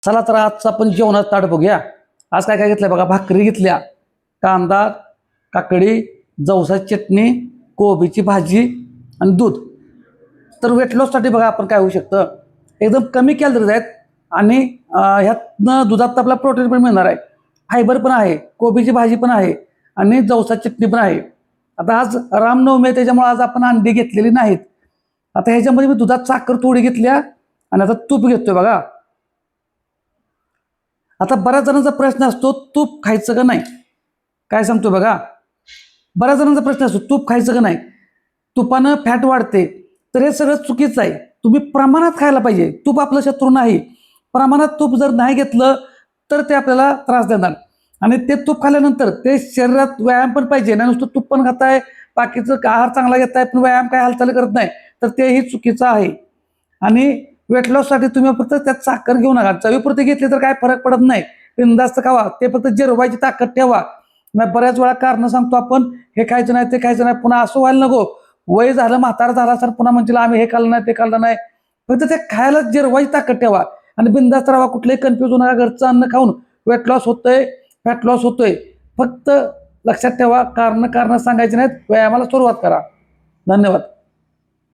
चला तर आजचा आपण जेवणात ताट बघूया. आज काय काय घेतलंय बघा. भाकरी घेतल्या, कांदा, काकडी, जवसाची चटणी, कोबीची भाजी आणि दूध. तर वेट लॉससाठी बघा आपण काय होऊ शकतं, एकदम कमी कॅलरीज आहेत आणि ह्यातनं दुधात आपला प्रोटीन पण मिळणार आहे, फायबर पण आहे, कोबीची भाजी पण आहे आणि जवसाची चटणी पण आहे. आता आज रामनवमी आहे त्याच्यामुळे आज आपण अंडी घेतलेली नाहीत. आता ह्याच्यामध्ये मी दुधात साखर थोडी घेतल्या आणि आता तूप घेतोय बघा. आता बऱ्याच जणांचा प्रश्न असतो तूप खायचं का नाही. काय सांगतो बघा, बऱ्याच जणांचा प्रश्न असतो तूप खायचं का नाही, तुपानं फॅट वाढते. तर हे सगळं चुकीचं आहे. तुम्ही प्रमाणात खायला पाहिजे. तूप आपलं शत्रू नाही. प्रमाणात तूप जर नाही घेतलं तर ते आपल्याला त्रास देणार आणि ते तूप खाल्ल्यानंतर ते शरीरात व्यायाम पण पाहिजे ना. नुसतं तूप पण खाताय, बाकीचं आहार चांगला घेताय पण व्यायाम काय हालचाल करत नाही, तर तेही चुकीचं आहे. आणि वेट लॉससाठी तुम्ही फक्त त्यात साखर घेऊ नका. चवीपुरती घेतली तर काय फरक पडत नाही, बिनधास्त खावा. ते फक्त जिरवायची ताकद ठेवा. मग बऱ्याच वेळा कारण सांगतो आपण, हे खायचं नाही ते खायचं नाही. पुन्हा असं व्हायला नको, वय झालं म्हातारा झाला सर पुन्हा म्हणजे आम्ही हे खाल्लं नाही ते खाल्लं नाही. फक्त ते खायला जिरवायची ताकद ठेवा आणि बिनधास्त राहा. कुठलेही कन्फ्युज होऊ नका. घरचं अन्न खाऊन वेट लॉस होतोय, फॅट लॉस होतोय. फक्त लक्षात ठेवा, कारण सांगायची नाहीत, व्यायामाला सुरुवात करा. धन्यवाद.